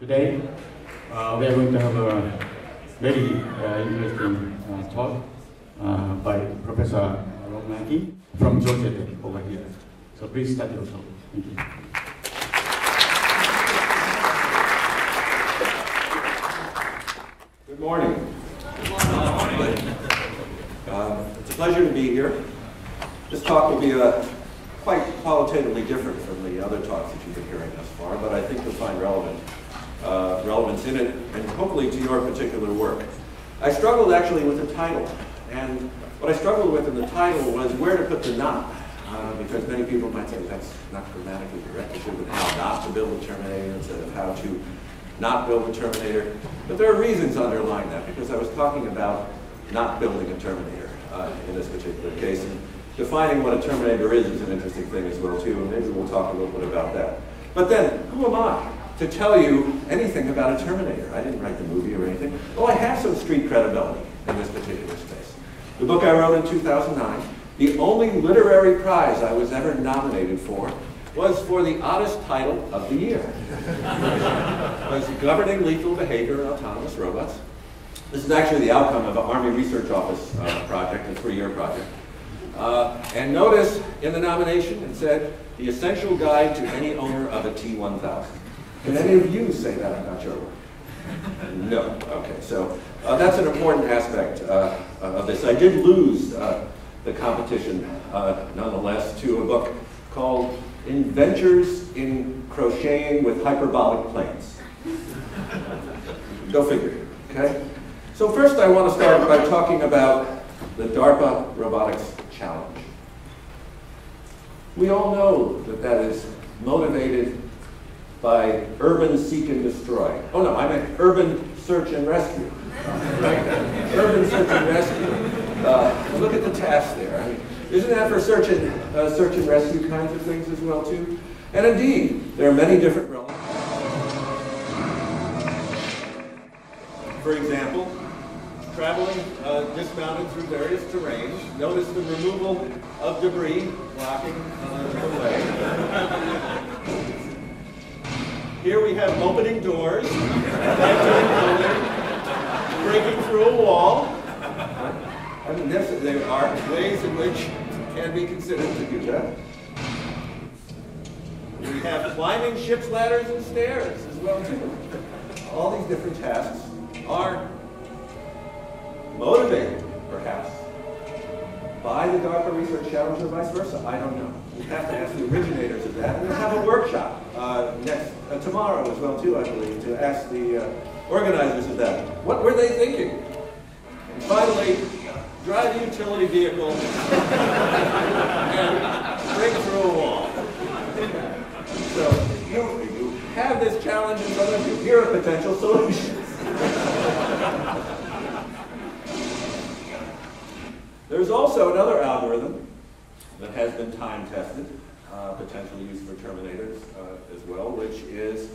Today, we are going to have a very interesting talk by Professor Ronald Arkin from Georgia Tech over here. So please start your talk. Thank you. Good morning. It's a pleasure to be here. This talk will be quite qualitatively different from the other talks that you've been hearing thus far, but I think you'll find relevance in it, and hopefully to your particular work. I struggled actually with the title, and what I struggled with in the title was where to put the not, because many people might say that's not grammatically correct. It should have been how not to build a Terminator instead of how to not build a Terminator. But there are reasons underlying that, because I was talking about not building a Terminator in this particular case. And defining what a Terminator is an interesting thing as well too, and maybe we'll talk a little bit about that. But then, who am I to tell you anything about a Terminator? I didn't write the movie or anything. Oh, I have some street credibility in this particular space. The book I wrote in 2009, the only literary prize I was ever nominated for was for the oddest title of the year. It was Governing Lethal Behavior in Autonomous Robots. This is actually the outcome of an Army Research Office project, a 3-year project. And notice in the nomination it said, the essential guide to any owner of a T-1000. Can any of you say that about your work? No. Okay, so that's an important aspect of this. I did lose the competition, nonetheless, to a book called Inventors in Crocheting with Hyperbolic Planes. Go figure, okay? So first I want to start by talking about the DARPA Robotics Challenge. We all know that that is motivated by urban seek and destroy. Oh no, I meant urban search and rescue. Right? Urban search and rescue. Look at the task there. I mean, isn't that for search and rescue kinds of things as well too? And indeed, there are many different realms. For example, traveling dismounted through various terrains. Notice the removal of debris blocking the way. Here we have opening doors, entering building, breaking through a wall. I mean, there are ways in which it can be considered to do that. We have climbing ships, ladders, and stairs as well too. All these different tasks are motivated, perhaps, by the DARPA Research Challenge or vice versa. I don't know. We have to ask the originators of that. And we'll have a workshop tomorrow as well too, I believe, to ask the organizers of that. What were they thinking? And finally, drive a utility vehicle and break through a wall. So you have this challenge in front of you. Here are potential solutions. There's also another algorithm that has been time-tested, potentially used for Terminators as well, which is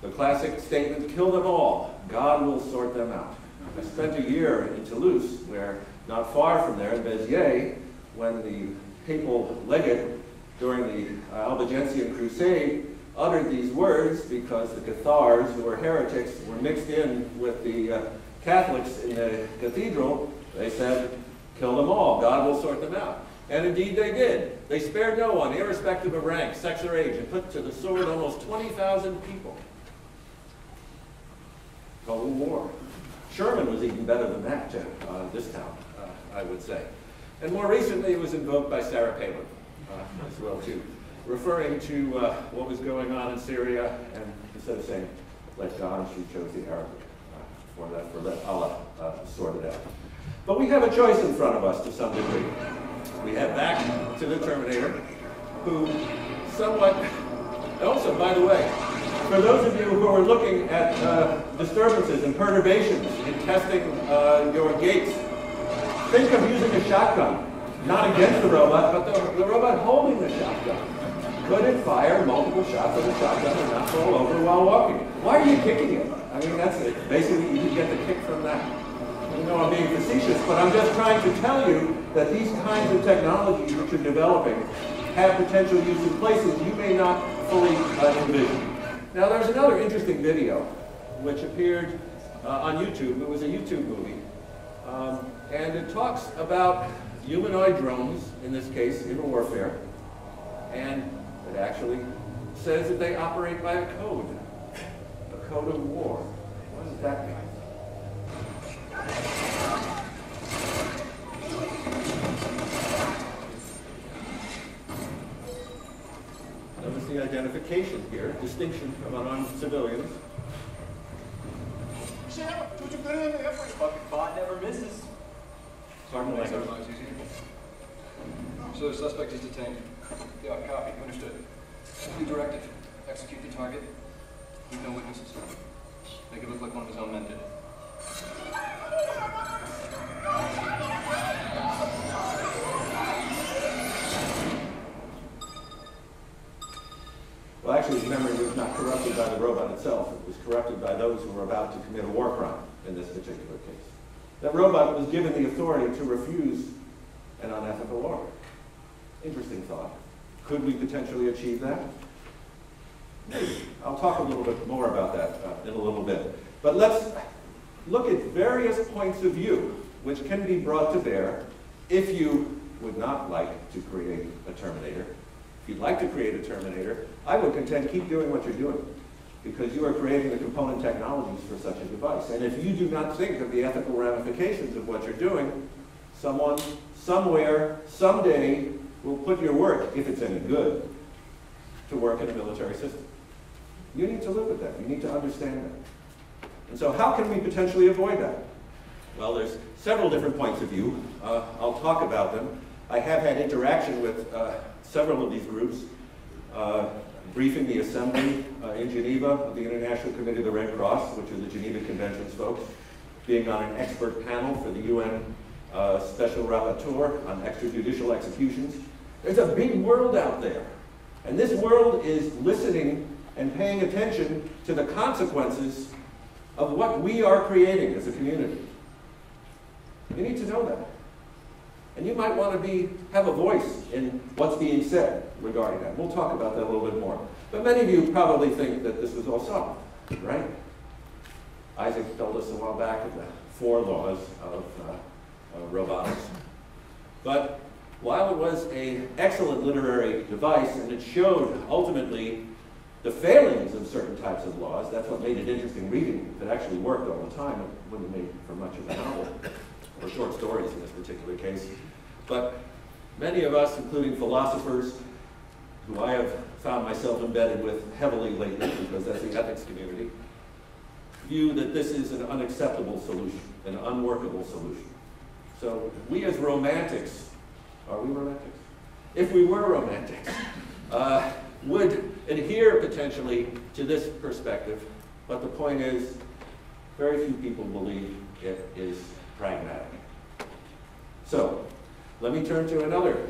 the classic statement, kill them all, God will sort them out. I spent a year in Toulouse, where not far from there, in Béziers, when the papal legate during the Albigensian Crusade uttered these words because the Cathars, who were heretics, were mixed in with the Catholics in the cathedral. They said, kill them all, God will sort them out. And indeed they did. They spared no one, irrespective of rank, sex, or age, and put to the sword almost 20,000 people. Total war. Sherman was even better than that, this town, I would say. And more recently, it was invoked by Sarah Palin as well, too, referring to what was going on in Syria, and instead of saying, let God, she chose the Arabic for let Allah sort it out. But we have a choice in front of us to some degree. We have back to the Terminator, who somewhat, and also, by the way, for those of you who are looking at disturbances and perturbations in testing your gates, think of using a shotgun, not against the robot, but the robot holding the shotgun. Could it fire multiple shots of the shotgun and not fall over while walking? Why are you kicking it? I mean, that's it. Basically, you can get the kick from that. I know I'm being facetious, but I'm just trying to tell you that these kinds of technologies which are developing have potential use in places you may not fully envision. Now, there's another interesting video which appeared on YouTube. It was a YouTube movie. And it talks about humanoid drones, in this case, in warfare. And it actually says that they operate by a code of war. What does that mean? Notice the identification here, distinction of unarmed civilians. Fucking bot never misses. Pardon the language. So the suspect is detained. Yeah, copy. Understood. New directive. Execute the target. Leave no witnesses. Make it look like one of his own men did. Well, actually, his memory was not corrupted by the robot itself. It was corrupted by those who were about to commit a war crime in this particular case. That robot was given the authority to refuse an unethical order. Interesting thought. Could we potentially achieve that? Maybe. I'll talk a little bit more about that in a little bit. But let's look at various points of view which can be brought to bear if you would not like to create a Terminator. If you'd like to create a Terminator, I would contend keep doing what you're doing, because you are creating the component technologies for such a device. And if you do not think of the ethical ramifications of what you're doing, someone, somewhere, someday will put your work, if it's any good, to work in a military system. You need to live with that. You need to understand that. And so how can we potentially avoid that? Well, there's several different points of view. I'll talk about them. I have had interaction with several of these groups, briefing the assembly in Geneva of the International Committee of the Red Cross, which are the Geneva Conventions folks, being on an expert panel for the UN Special Rapporteur on extrajudicial executions. There's a big world out there, and this world is listening and paying attention to the consequences of what we are creating as a community. You need to know that. And you might want to have a voice in what's being said regarding that. We'll talk about that a little bit more. But many of you probably think that this was all solved, right? Isaac told us a while back of the 4 laws of robotics. But while it was an excellent literary device and it showed ultimately the failings of certain types of laws, that's what made it interesting reading. If it actually worked all the time, it wouldn't have made for much of a novel, or short stories in this particular case. But many of us, including philosophers, who I have found myself embedded with heavily lately, because that's the ethics community, view that this is an unacceptable solution, an unworkable solution. So we as romantics, are we romantics? If we were romantics, would adhere potentially to this perspective, but the point is, very few people believe it is pragmatic. So, let me turn to another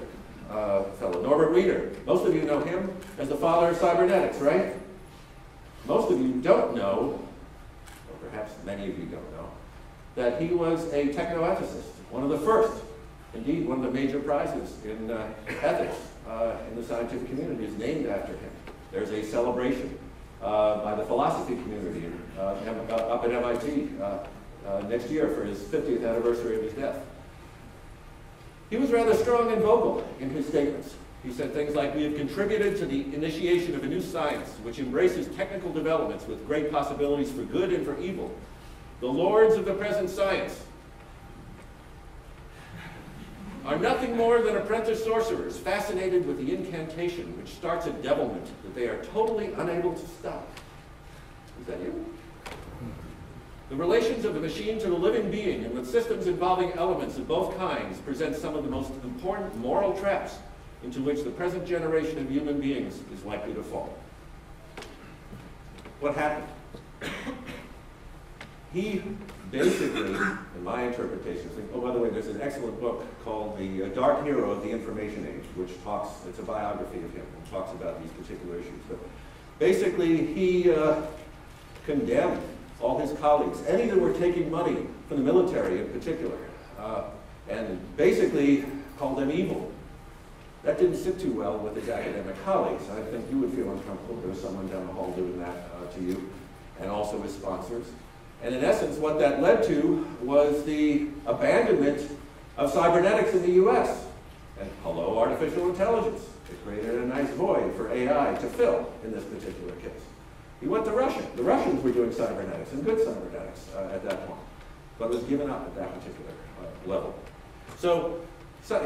fellow, Norbert Wiener. Most of you know him as the father of cybernetics, right? Most of you don't know, or perhaps many of you don't know, that he was a technoethicist, one of the first, indeed one of the major prizes in ethics in the scientific community is named after him. There's a celebration by the philosophy community up at MIT next year for his 50th anniversary of his death. He was rather strong and vocal in his statements. He said things like, "We have contributed to the initiation of a new science which embraces technical developments with great possibilities for good and for evil. The lords of the present science are nothing more than apprentice sorcerers fascinated with the incantation which starts a devilment that they are totally unable to stop." Is that you? The relations of the machine to the living being and with systems involving elements of both kinds present some of the most important moral traps into which the present generation of human beings is likely to fall. What happened? He basically, in my interpretation, oh, by the way, there's an excellent book called The Dark Hero of the Information Age, which talks, it's a biography of him, and talks about these particular issues. But basically, he condemned all his colleagues, any that were taking money from the military in particular, and basically called them evil. That didn't sit too well with his academic colleagues. I think you would feel uncomfortable if there was someone down the hall doing that to you, and also his sponsors. And in essence, what that led to was the abandonment of cybernetics in the US. And hello, artificial intelligence. It created a nice void for AI to fill in this particular case. He went to Russia. The Russians were doing cybernetics, and good cybernetics at that point, but was given up at that particular level. So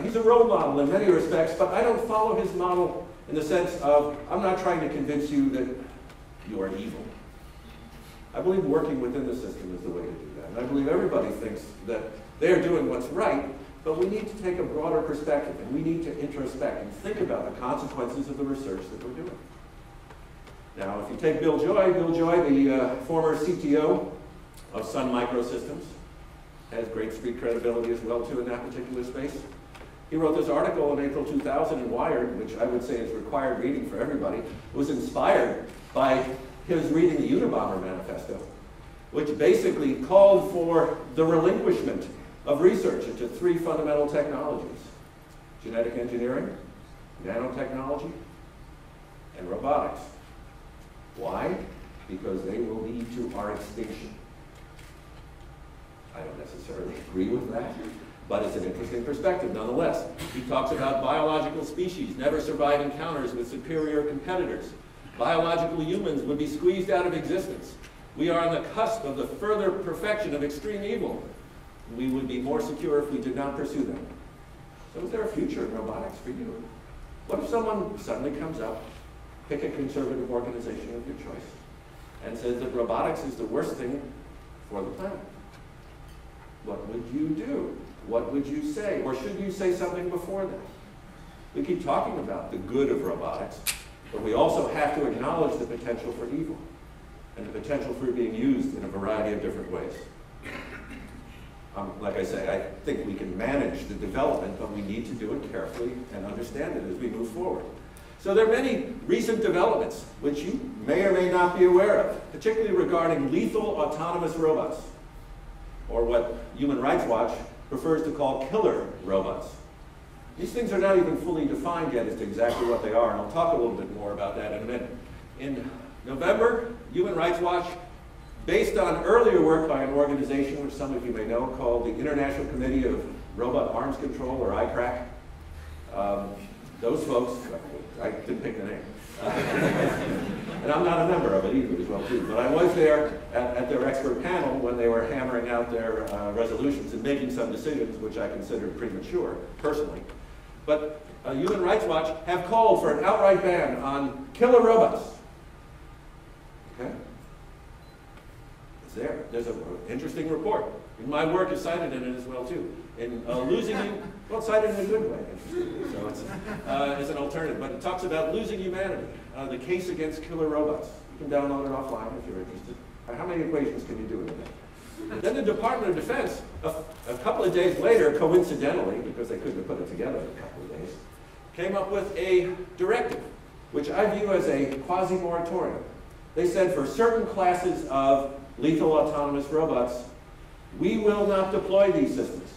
he's a role model in many respects, but I don't follow his model in the sense of, I'm not trying to convince you that you are evil. I believe working within the system is the way to do that. And I believe everybody thinks that they're doing what's right, but we need to take a broader perspective, and we need to introspect and think about the consequences of the research that we're doing. Now, if you take Bill Joy, the former CTO of Sun Microsystems, has great street credibility as well, too, in that particular space. He wrote this article in April 2000 in Wired, which I would say is required reading for everybody. It was inspired by his reading the Unabomber Manifesto, which basically called for the relinquishment of research into 3 fundamental technologies: genetic engineering, nanotechnology, and robotics. Why? Because they will lead to our extinction. I don't necessarily agree with that, but it's an interesting perspective nonetheless. He talks about biological species never survive encounters with superior competitors. Biological humans would be squeezed out of existence. We are on the cusp of the further perfection of extreme evil. We would be more secure if we did not pursue them. So is there a future in robotics for you? What if someone suddenly comes up, pick a conservative organization of your choice, and says that robotics is the worst thing for the planet? What would you do? What would you say? Or should you say something before that? We keep talking about the good of robotics, but we also have to acknowledge the potential for evil and the potential for being used in a variety of different ways. Like I say, I think we can manage the development, but we need to do it carefully and understand it as we move forward. So there are many recent developments which you may or may not be aware of, particularly regarding lethal autonomous robots, or what Human Rights Watch prefers to call killer robots. These things are not even fully defined yet as to exactly what they are, and I'll talk a little bit more about that in a minute. In November, Human Rights Watch, based on earlier work by an organization which some of you may know called the International Committee of Robot Arms Control, or ICRAC, those folks, I didn't pick the name, and I'm not a member of it either as well too, but I was there at their expert panel when they were hammering out their resolutions and making some decisions which I considered premature, personally. But Human Rights Watch have called for an outright ban on killer robots. Okay? It's there. There's an interesting report. My work is cited in it as well too. In losing you, well, cited in a good way, interestingly. So it's an alternative. But it talks about losing humanity, the case against killer robots. You can download it offline if you're interested. How many equations can you do in a minute? Then the Department of Defense, a couple of days later, coincidentally, because they couldn't have put it together in a couple of days, came up with a directive, which I view as a quasi-moratorium. They said for certain classes of lethal autonomous robots, we will not deploy these systems,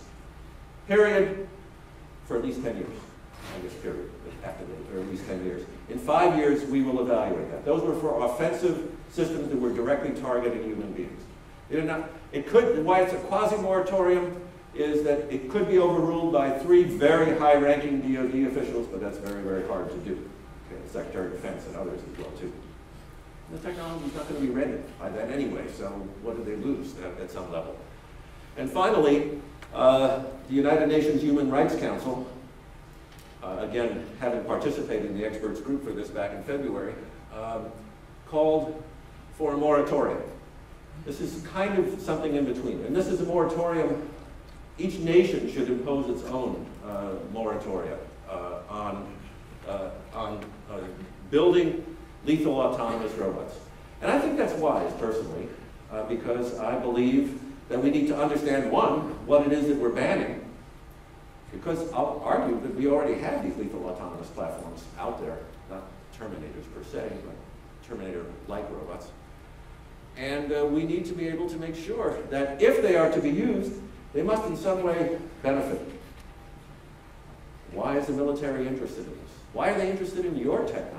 period, for at least 10 years. I guess period, activate, or at least 10 years. In 5 years, we will evaluate that. Those were for offensive systems that were directly targeting human beings. Why it's a quasi-moratorium is that it could be overruled by 3 very high-ranking DoD officials, but that's very, very hard to do. Okay, the Secretary of Defense and others as well, too. The technology's not going to be ready by then anyway, so what did they lose at some level? And finally, the United Nations Human Rights Council, again, having participated in the experts group for this back in February, called for a moratorium. This is kind of something in between. And this is a moratorium. Each nation should impose its own moratoria on building lethal autonomous robots. And I think that's wise, personally, because I believe that we need to understand, one, what it is that we're banning, because I'll argue that we already have these lethal autonomous platforms out there, not Terminators per se, but Terminator-like robots. And we need to be able to make sure that if they are to be used, they must in some way benefit. Why is the military interested in this? Why are they interested in your technology?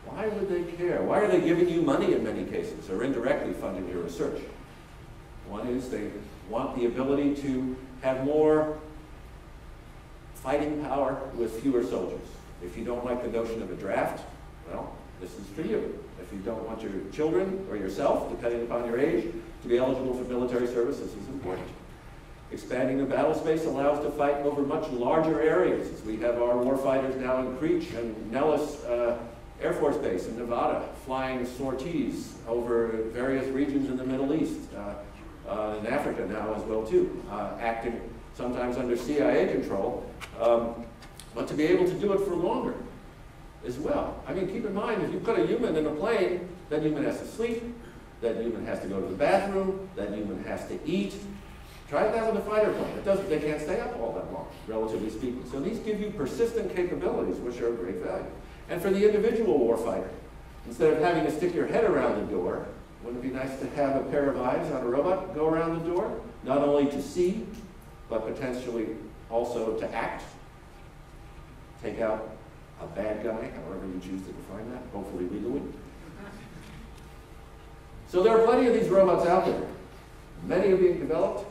Why would they care? Why are they giving you money in many cases, or indirectly funding your research? One is they want the ability to have more fighting power with fewer soldiers. If you don't like the notion of a draft, well, this is for you. If you don't want your children or yourself, depending upon your age, to be eligible for military service, this is important. Expanding the battle space allows to fight over much larger areas, as we have our warfighters now in Creech and Nellis Air Force Base in Nevada, flying sorties over various regions in the Middle East, in Africa now as well too, acting sometimes under CIA control, but to be able to do it for longer as well. I mean, keep in mind, if you put a human in a plane, that human has to sleep, that human has to go to the bathroom, that human has to eat. Try that with a fighter plane. They can't stay up all that long, relatively speaking. So these give you persistent capabilities, which are of great value. And for the individual warfighter, instead of having to stick your head around the door, wouldn't it be nice to have a pair of eyes on a robot go around the door? Not only to see, but potentially also to act, take out a bad guy, however you choose to define that, hopefully legally. So there are plenty of these robots out there. Many are being developed,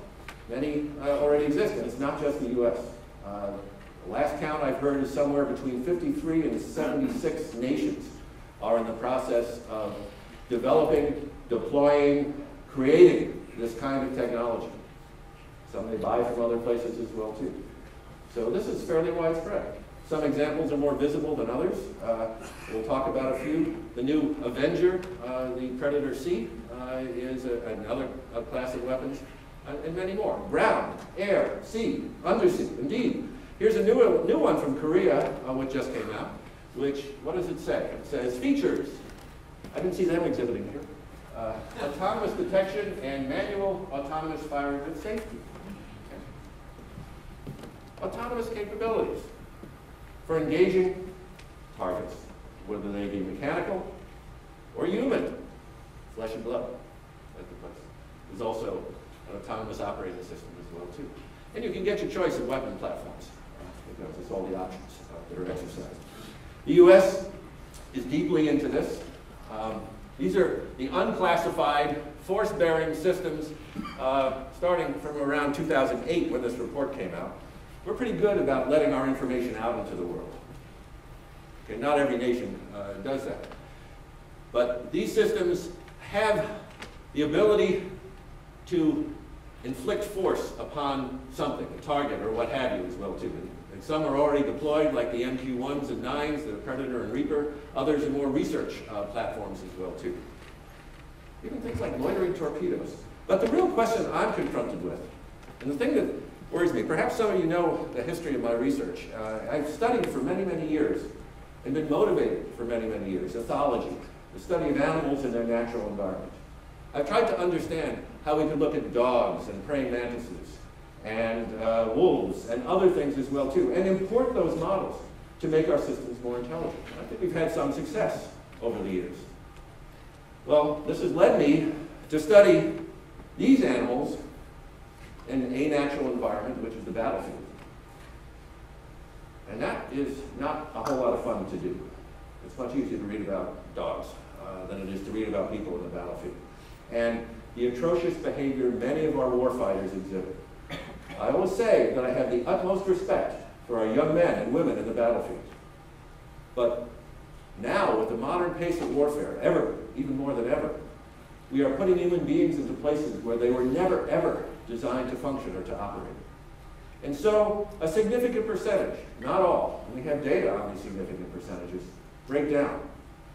many already exist, and it's not just the US. The last count I've heard is somewhere between 53 and 76 nations are in the process of developing, deploying, creating this kind of technology. Some they buy from other places as well too. So this is fairly widespread. Some examples are more visible than others. We'll talk about a few. The new Avenger, the Predator C, is another class of weapons, and many more. Ground, air, sea, undersea, indeed. Here's a new one from Korea, which just came out, which, what does it say? It says, features. I didn't see them exhibiting here. Autonomous detection and manual autonomous firing with safety. Okay. Autonomous capabilities for engaging targets, whether they be mechanical or human, flesh and blood. There's also an autonomous operating system as well too. And you can get your choice of weapon platforms, because it's all the options that are exercised. The US is deeply into this. These are the unclassified force-bearing systems starting from around 2008 when this report came out. We're pretty good about letting our information out into the world. Okay, not every nation does that. But these systems have the ability to inflict force upon something, a target or what have you as well too. And some are already deployed, like the MQ-1s and 9s, the Predator and Reaper. Others are more research platforms as well too. Even things like loitering torpedoes. But the real question I'm confronted with, and the thing that worries me, perhaps some of you know the history of my research. I've studied for many, many years and been motivated for many, many years, ethology, the study of animals in their natural environment. I've tried to understand how we could look at dogs and praying mantises and wolves and other things as well too, and import those models to make our systems more intelligent. And I think we've had some success over the years. Well, this has led me to study these animals in a natural environment, which is the battlefield. And that is not a whole lot of fun to do. It's much easier to read about dogs than it is to read about people in the battlefield. And the atrocious behavior many of our warfighters exhibit. I always say that I have the utmost respect for our young men and women in the battlefield. But now, with the modern pace of warfare, even more than ever, we are putting human beings into places where they were never, ever designed to function or to operate. And so, a significant percentage, not all, and we have data on these significant percentages, break down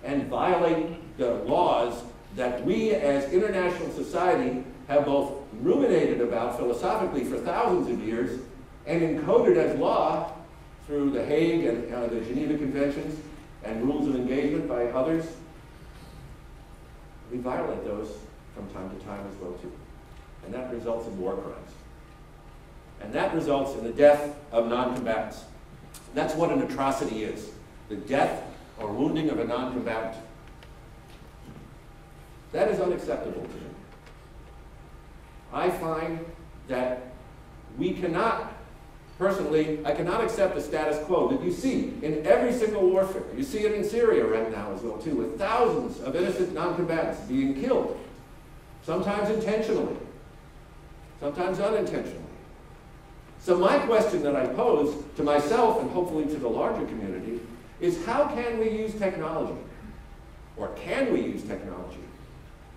and violate the laws that we as international society have both ruminated about philosophically for thousands of years and encoded as law through the Hague and the Geneva Conventions and rules of engagement by others. We violate those from time to time as well too. And that results in war crimes. And that results in the death of non-combatants. That's what an atrocity is. The death or wounding of a non-combatant. That is unacceptable to me. I find that we cannot Personally, I cannot accept the status quo that you see in every single warfare. You see it in Syria right now as well, too, with thousands of innocent non-combatants being killed, sometimes intentionally, sometimes unintentionally. So my question that I pose to myself and hopefully to the larger community is, how can we use technology, or can we use technology,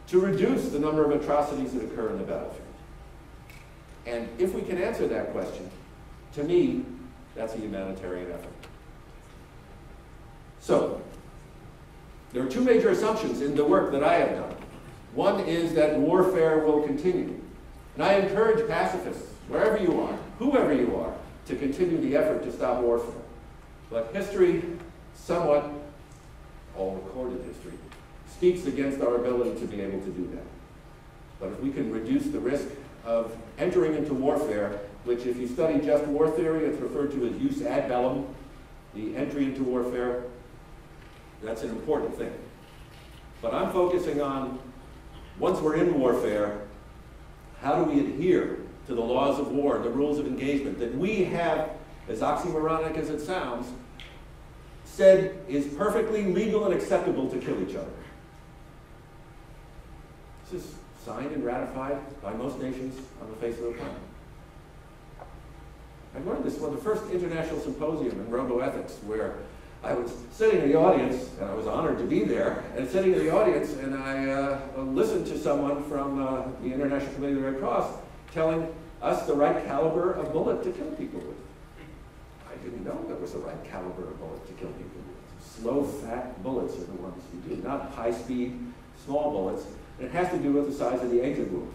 to reduce the number of atrocities that occur in the battlefield? And if we can answer that question, to me, that's a humanitarian effort. So, there are two major assumptions in the work that I have done. One is that warfare will continue. And I encourage pacifists, wherever you are, whoever you are, to continue the effort to stop warfare. But history, somewhat, all recorded history, speaks against our ability to be able to do that. But if we can reduce the risk of entering into warfare, which if you study just war theory, it's referred to as jus ad bellum, the entry into warfare, that's an important thing. But I'm focusing on, once we're in warfare, how do we adhere to the laws of war, the rules of engagement that we have, as oxymoronic as it sounds, said is perfectly legal and acceptable to kill each other. This is signed and ratified by most nations on the face of the planet. I learned this from the first international symposium in roboethics, where I was sitting in the audience, and I was honored to be there, and sitting in the audience, and I listened to someone from the International Committee of the Red Cross telling us the right caliber of bullet to kill people with. I didn't know there was the right caliber of bullet to kill people with. Slow, fat bullets are the ones you do, not high-speed, small bullets. And it has to do with the size of the exit wound,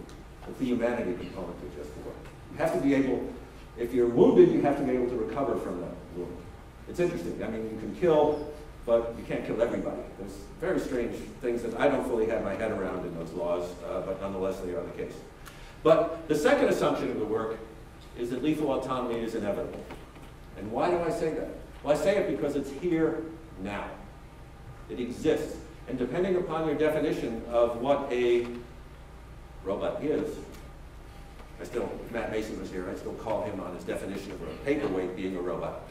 with the humanity component of just war. You have to be able, if you're wounded, you have to be able to recover from that wound. It's interesting. I mean, you can kill, but you can't kill everybody. There's very strange things that I don't fully have my head around in those laws, but nonetheless, they are the case. But the second assumption of the work is that lethal autonomy is inevitable. And why do I say that? Well, I say it because it's here now. It exists. And depending upon your definition of what a robot is, Matt Mason was here, I still call him on his definition of a paperweight being a robot.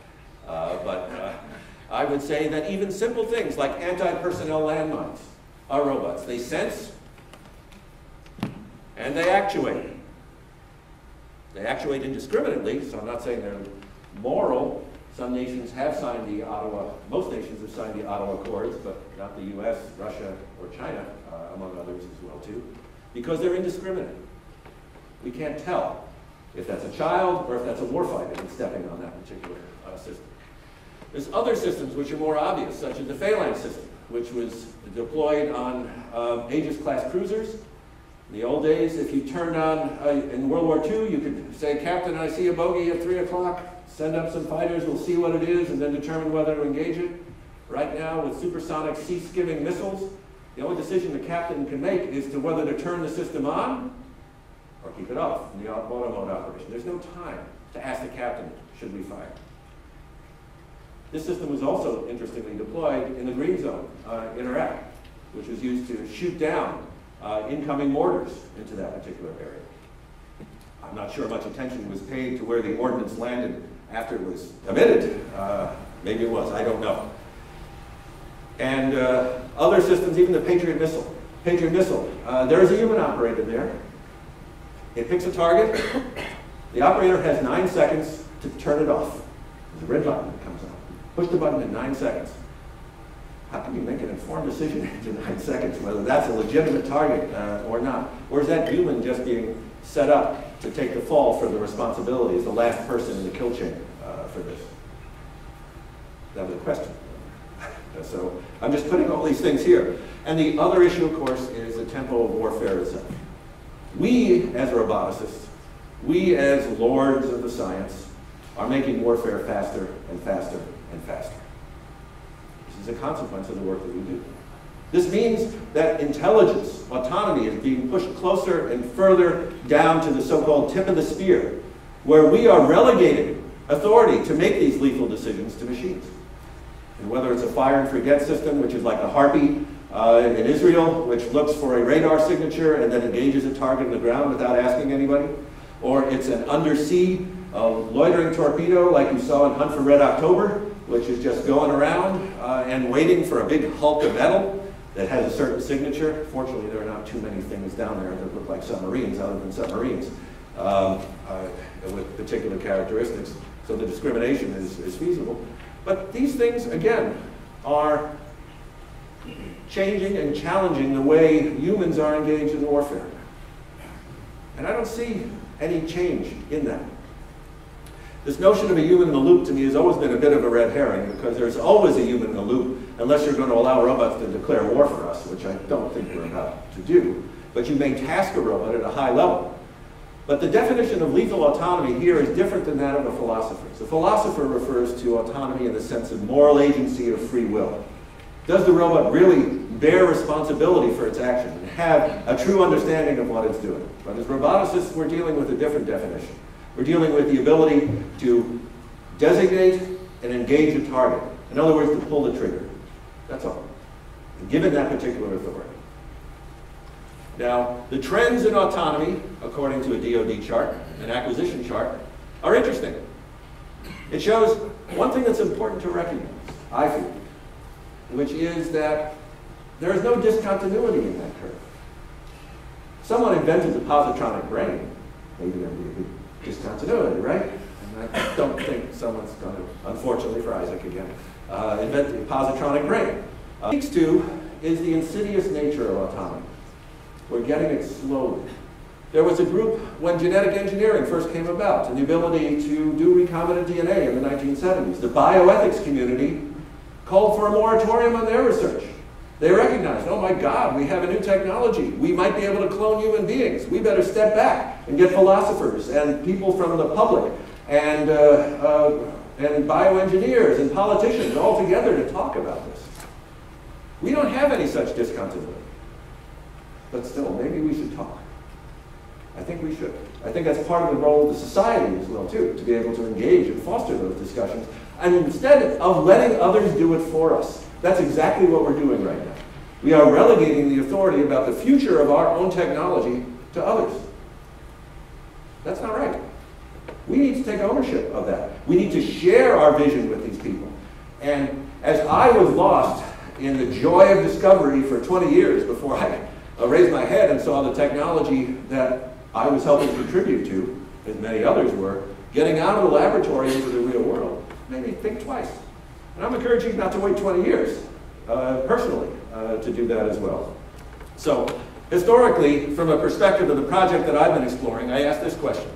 I would say that even simple things like anti-personnel landmines are robots. They sense and they actuate. They actuate indiscriminately, so I'm not saying they're moral. Some nations have signed the most nations have signed the Ottawa Accords, but not the US, Russia, or China, among others as well too, because they're indiscriminate. We can't tell if that's a child or if that's a warfighter that's stepping on that particular system. There's other systems which are more obvious, such as the Phalanx system, which was deployed on Aegis-class cruisers. In the old days, if you turned on, in World War II, you could say, Captain, I see a bogey at 3 o'clock. Send up some fighters, we'll see what it is, and then determine whether to engage it. Right now, with supersonic sea-skimming missiles, the only decision the captain can make is to whether to turn the system on or keep it off in the auto mode operation. There's no time to ask the captain, should we fire? This system was also, interestingly, deployed in the Green Zone in Iraq, which was used to shoot down incoming mortars into that particular area. I'm not sure much attention was paid to where the ordnance landed after it was emitted. Maybe it was, I don't know. And other systems, even the Patriot missile. Patriot missile, there's a human operator there. It picks a target. The operator has 9 seconds to turn it off. There's a red button that comes on. Push the button in 9 seconds. How can you make an informed decision in 9 seconds, whether that's a legitimate target or not? Or is that human just being set up to take the fall for the responsibility as the last person in the kill chain for this? That was a question. So I'm just putting all these things here. And the other issue, of course, is the tempo of warfare itself. We, as roboticists, we as lords of the science, are making warfare faster and faster and faster. This is a consequence of the work that we do. This means that intelligence, autonomy, is being pushed closer and further down to the so-called tip of the spear, where we are relegating authority to make these lethal decisions to machines. And whether it's a fire and forget system, which is like the Harpy in Israel, which looks for a radar signature and then engages a target on the ground without asking anybody, or it's an undersea a loitering torpedo like you saw in Hunt for Red October, which is just going around and waiting for a big hulk of metal that has a certain signature. Fortunately, there are not too many things down there that look like submarines other than submarines with particular characteristics. So the discrimination is feasible. But these things, again, are changing and challenging the way humans are engaged in warfare. And I don't see any change in that. This notion of a human in the loop to me has always been a bit of a red herring, because there's always a human in the loop unless you're going to allow robots to declare war for us, which I don't think we're about to do. But you may task a robot at a high level. But the definition of lethal autonomy here is different than that of a philosopher. The philosopher refers to autonomy in the sense of moral agency of free will. Does the robot really bear responsibility for its actions and have a true understanding of what it's doing? But as roboticists, we're dealing with a different definition. We're dealing with the ability to designate and engage a target. In other words, to pull the trigger. That's all. Given that particular authority. Now, the trends in autonomy, according to a DoD chart, an acquisition chart, are interesting. It shows one thing that's important to recognize, I feel, which is that there is no discontinuity in that curve. Someone invented the positronic brain. Maybe there'll be a big discontinuity, right? And I don't think someone's going to, unfortunately for Isaac again, invent the positronic brain. What it speaks to is the insidious nature of autonomy. We're getting it slowly. There was a group when genetic engineering first came about, and the ability to do recombinant DNA in the 1970s. The bioethics community called for a moratorium on their research. They recognized, oh my God, we have a new technology. We might be able to clone human beings. We better step back and get philosophers and people from the public and bioengineers and politicians all together to talk about this. We don't have any such discontinuity. But still, maybe we should talk. I think we should. I think that's part of the role of the society as well, too, to be able to engage and foster those discussions. And instead of letting others do it for us, that's exactly what we're doing right now. We are relegating the authority about the future of our own technology to others. That's not right. We need to take ownership of that. We need to share our vision with these people. And as I was lost in the joy of discovery for 20 years before I raised my head and saw the technology that I was helping contribute to, as many others were, getting out of the laboratory into the real world, made me think twice. And I'm encouraging you not to wait 20 years, personally, to do that as well. So, historically, from a perspective of the project that I've been exploring, I asked this question.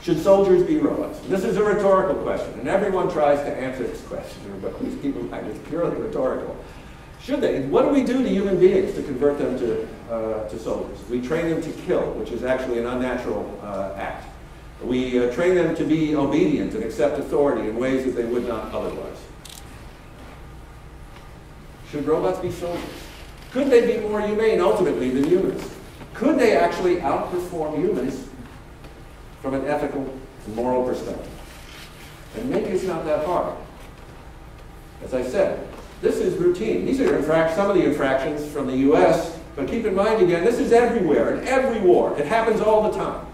Should soldiers be robots? This is a rhetorical question, and everyone tries to answer this question, but please keep in mind it's purely rhetorical. Should they? What do we do to human beings to convert them to soldiers? We train them to kill, which is actually an unnatural act. We train them to be obedient and accept authority in ways that they would not otherwise. Should robots be soldiers? Could they be more humane ultimately than humans? Could they actually outperform humans from an ethical and moral perspective? And maybe it's not that hard. As I said, this is routine. These are some of the infractions from the US, but keep in mind again, this is everywhere, in every war. It happens all the time.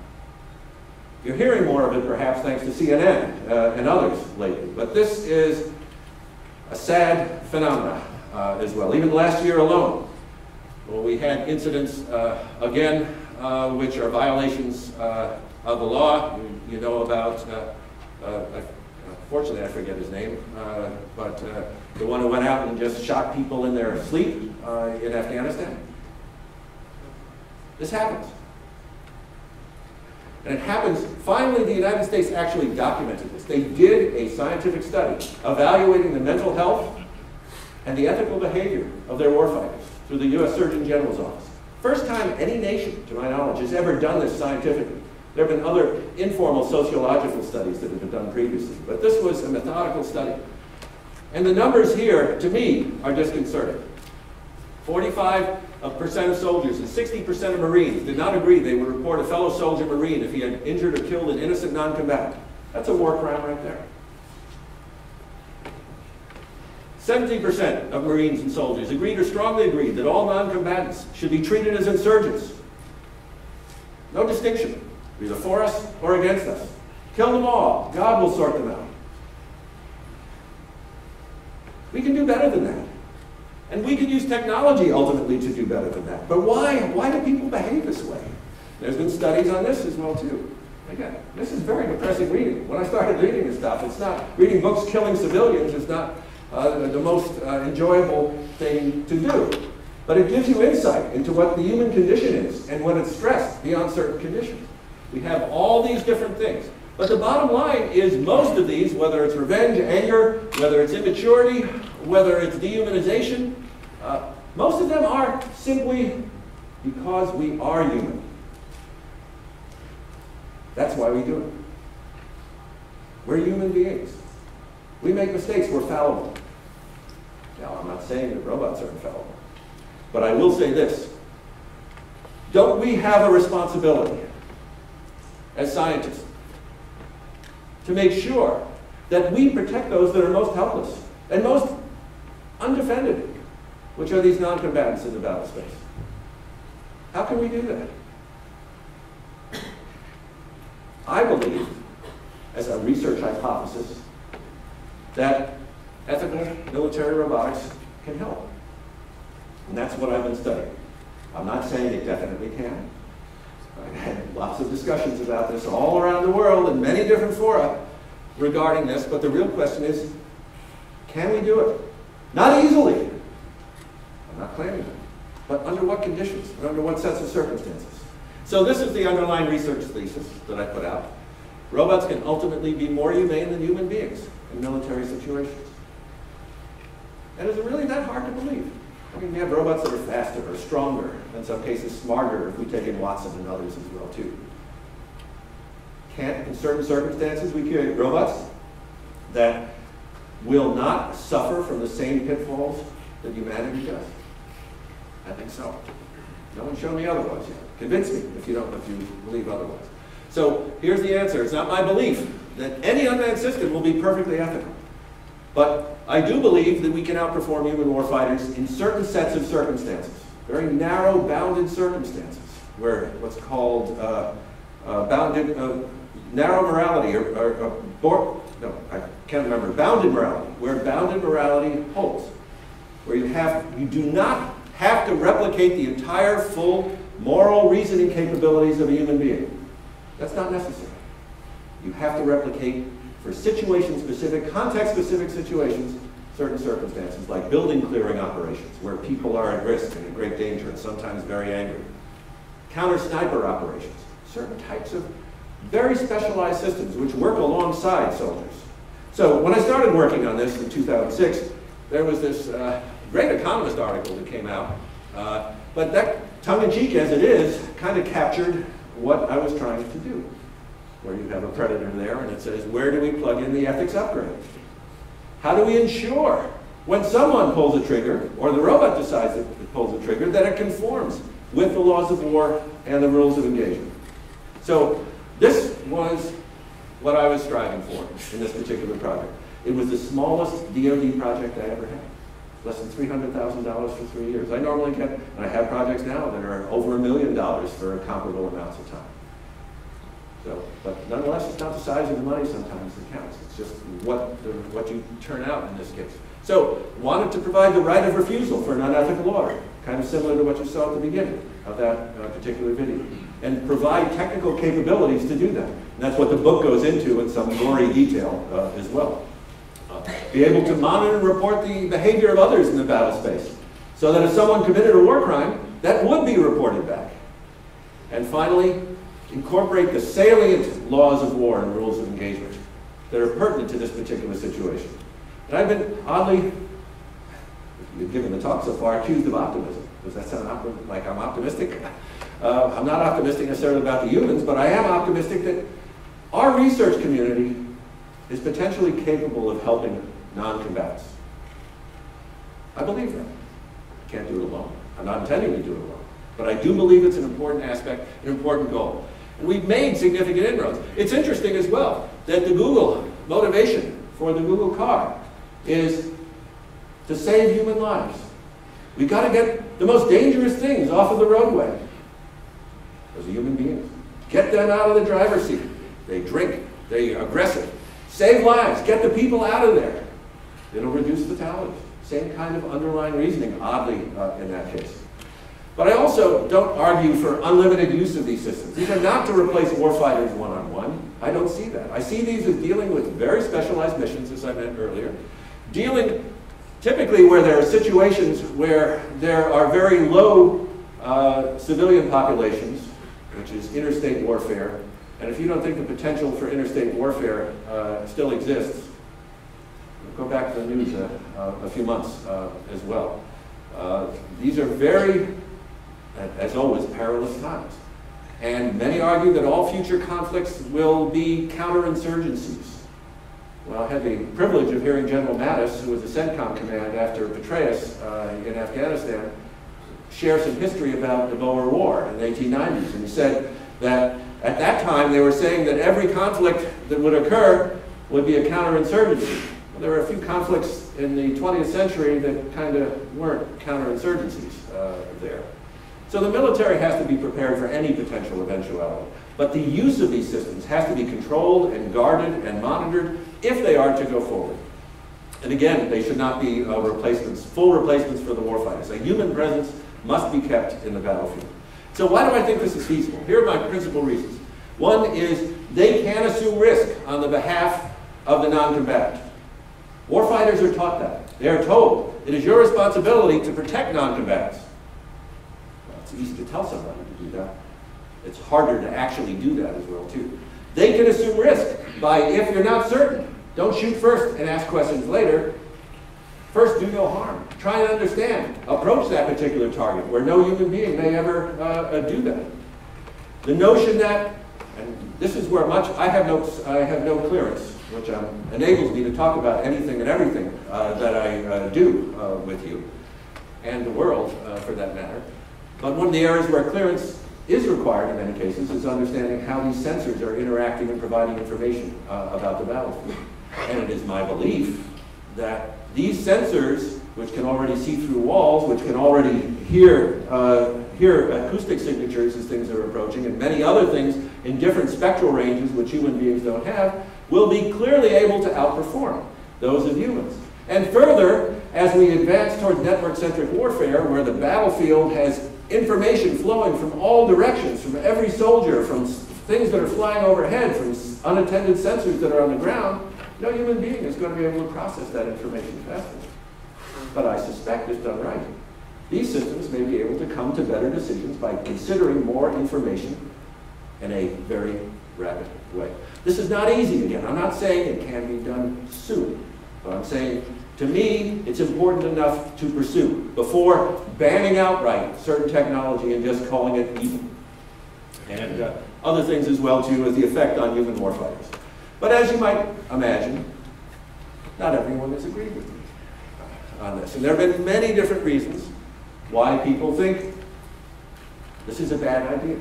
You're hearing more of it perhaps thanks to CNN and others lately, but this is a sad phenomenon as well. Even last year alone, well, we had incidents again which are violations of the law. You know about, fortunately I forget his name, but the one who went out and just shot people in their sleep in Afghanistan. This happens. And it happens, finally the United States actually documented this. They did a scientific study evaluating the mental health and the ethical behavior of their warfighters through the US Surgeon General's office. First time any nation, to my knowledge, has ever done this scientifically. There have been other informal sociological studies that have been done previously, but this was a methodical study. And the numbers here, to me, are disconcerting. 45% of soldiers and 60% of Marines did not agree they would report a fellow soldier Marine if he had injured or killed an innocent non-combatant. That's a war crime right there. 70% of Marines and soldiers agreed or strongly agreed that all non-combatants should be treated as insurgents. No distinction, either for us or against us. Kill them all. God will sort them out. We can do better than that. And we can use technology ultimately to do better than that. But why? Why do people behave this way? There's been studies on this as well too. Again, this is very depressing reading. When I started reading this stuff, it's not, reading books killing civilians is not the most enjoyable thing to do. But it gives you insight into what the human condition is and when it's stressed beyond certain conditions. We have all these different things. But the bottom line is most of these, whether it's revenge, anger, whether it's immaturity, whether it's dehumanization, most of them are simply because we are human. That's why we do it. We're human beings. We make mistakes, we're fallible. Now, I'm not saying that robots are infallible, but I will say this. Don't we have a responsibility as scientists to make sure that we protect those that are most helpless and most undefended, which are these non-combatants in the battle space? How can we do that? I believe, as a research hypothesis, that ethical military robotics can help. And that's what I've been studying. I'm not saying it definitely can. I've had lots of discussions about this all around the world in many different fora regarding this, but the real question is, can we do it? Not easily. I'm not claiming that. But under what conditions? And under what sets of circumstances? So this is the underlying research thesis that I put out. Robots can ultimately be more humane than human beings in military situations. And is it really that hard to believe? I mean, we have robots that are faster or stronger, in some cases smarter if we take in Watson and others as well too. Can't, in certain circumstances, we create robots that will not suffer from the same pitfalls that humanity does? I think so. No one showed me otherwise yet. Convince me if you believe otherwise. So here's the answer. It's not my belief that any unmanned system will be perfectly ethical. But I do believe that we can outperform human warfighters in certain sets of circumstances, very narrow, bounded circumstances, where what's called narrow morality, bounded morality, where bounded morality holds, where you do not have to replicate the entire full moral reasoning capabilities of a human being. That's not necessary. You have to replicate, for situation-specific, context-specific situations, certain circumstances, like building clearing operations, where people are at risk and in great danger and sometimes very angry. Counter-sniper operations, certain types of very specialized systems which work alongside soldiers. So when I started working on this in 2006, there was this great Economist article that came out. But that, tongue-in-cheek as it is, kind of captured what I was trying to do. Where you have a predator there and it says, where do we plug in the ethics upgrade? How do we ensure when someone pulls a trigger, or the robot decides that it pulls a trigger, that it conforms with the laws of war and the rules of engagement? So this was what I was striving for in this particular project. It was the smallest DoD project I ever had. Less than $300,000 for 3 years. I normally get, and I have projects now that are over $1 million for comparable amounts of time. So, but nonetheless, it's not the size of the money sometimes that counts. It's just what you turn out in this case. So, wanted to provide the right of refusal for an unethical order, kind of similar to what you saw at the beginning of that particular video, and provide technical capabilities to do that. And that's what the book goes into in some gory detail as well. Be able to monitor and report the behavior of others in the battle space, so that if someone committed a war crime, that would be reported back. And finally, incorporate the salient laws of war and rules of engagement that are pertinent to this particular situation. And I've been oddly, given the talk so far, accused of optimism. Does that sound like I'm optimistic? I'm not optimistic necessarily about the humans, but I am optimistic that our research community is potentially capable of helping non-combatants. I believe that. I can't do it alone. I'm not intending to do it alone. But I do believe it's an important aspect, an important goal. And we've made significant inroads. It's interesting as well that the Google motivation for the Google car is to save human lives. We've got to get the most dangerous things off of the roadway. Those are human beings. Get them out of the driver's seat. They drink, They're aggressive. Save lives, get the people out of there. It'll reduce fatalities. Same kind of underlying reasoning, oddly, in that case. But I also don't argue for unlimited use of these systems. These are not to replace warfighters one-on-one. I don't see that. I see these as dealing with very specialized missions, as I meant earlier, dealing typically where there are situations where there are very low civilian populations, which is interstate warfare. And if you don't think the potential for interstate warfare still exists, go back to the news a few months as well. These are very, as always, perilous times. And many argue that all future conflicts will be counterinsurgencies. Well, I had the privilege of hearing General Mattis, who was the CENTCOM command after Petraeus in Afghanistan, share some history about the Boer War in the 1890s. And he said that at that time they were saying that every conflict that would occur would be a counterinsurgency. Well, there were a few conflicts in the 20th century that kind of weren't counterinsurgencies there. So the military has to be prepared for any potential eventuality. But the use of these systems has to be controlled and guarded and monitored if they are to go forward. And again, they should not be replacements, full replacements for the warfighters. A human presence must be kept in the battlefield. So why do I think this is feasible? Here are my principal reasons. One is they can assume risk on the behalf of the non-combatant. Warfighters are taught that. They are told it is your responsibility to protect non-combatants. Well, it's easy to tell somebody to do that. It's harder to actually do that as well, too. They can assume risk by, if you're not certain, don't shoot first and ask questions later. First, do no harm. Try and understand. Approach that particular target where no human being may ever do that. The notion that, and this is where I have no clearance, which enables me to talk about anything and everything that I do with you, and the world for that matter. But one of the areas where clearance is required in many cases is understanding how these sensors are interacting and providing information about the battlefield. And it is my belief that these sensors, which can already see through walls, which can already hear acoustic signatures as things are approaching, and many other things in different spectral ranges which human beings don't have, will be clearly able to outperform those of humans. And further, as we advance towards network-centric warfare, where the battlefield has information flowing from all directions, from every soldier, from things that are flying overhead, from unattended sensors that are on the ground, no human being is going to be able to process that information fast enough. But I suspect if done right, these systems may be able to come to better decisions by considering more information in a very rapid way. This is not easy, again. I'm not saying it can be done soon, but I'm saying, to me, it's important enough to pursue before banning outright certain technology and just calling it evil. And other things as well, too, as the effect on human warfighters. But as you might imagine, not everyone has agreed with me on this. And there have been many different reasons why people think this is a bad idea.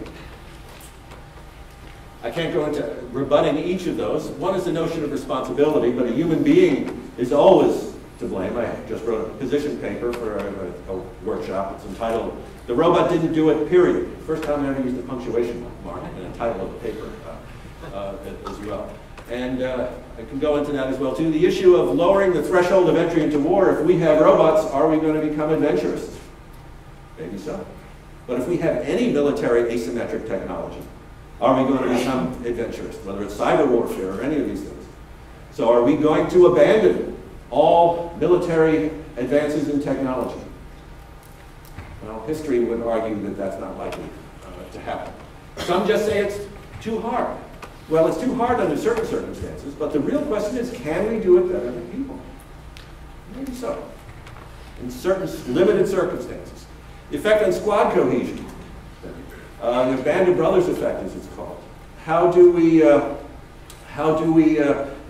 I can't go into rebutting each of those. One is the notion of responsibility, but a human being is always to blame. I just wrote a position paper for a workshop. It's entitled, "The Robot Didn't Do It, Period." First time I ever used a punctuation mark in the title of the paper as well. And I can go into that as well, too. The issue of lowering the threshold of entry into war. If we have robots, are we going to become adventurous? Maybe so. But if we have any military asymmetric technology, are we going to become adventurous, whether it's cyber warfare or any of these things? So are we going to abandon all military advances in technology? Well, history would argue that that's not likely to happen. Some just say it's too hard. Well, it's too hard under certain circumstances, but the real question is, can we do it better than people? Maybe so, in certain limited circumstances. The effect on squad cohesion, the Band of Brothers effect, as it's called. How do we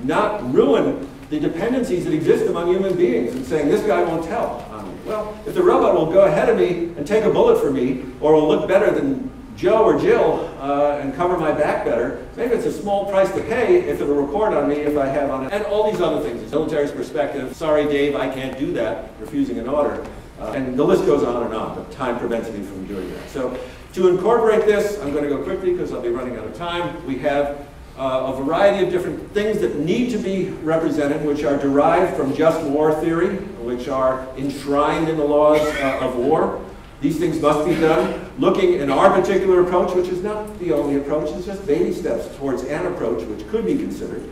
not ruin the dependencies that exist among human beings and saying, this guy won't tell on me? Well, if the robot will go ahead of me and take a bullet for me, or will look better than Joe or Jill and cover my back better, maybe it's a small price to pay if it'll record on me if I have on it. And all these other things. The military's perspective, sorry Dave, I can't do that, refusing an order. And the list goes on, but time prevents me from doing that. So to incorporate this, I'm going to go quickly because I'll be running out of time. We have a variety of different things that need to be represented, which are derived from just war theory, which are enshrined in the laws of war. These things must be done. Looking in our particular approach, which is not the only approach, it's just baby steps towards an approach which could be considered.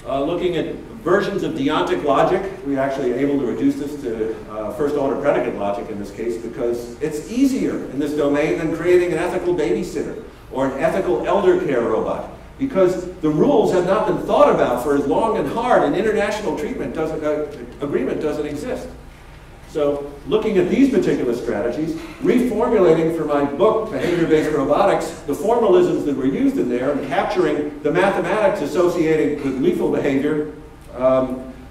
Looking at versions of deontic logic, we're actually able to reduce this to first-order predicate logic in this case because it's easier in this domain than creating an ethical babysitter or an ethical elder care robot, because the rules have not been thought about for as long and hard, and international treatment agreement doesn't exist. So looking at these particular strategies, reformulating for my book, Behavior-Based Robotics, the formalisms that were used in there and capturing the mathematics associated with lethal behavior,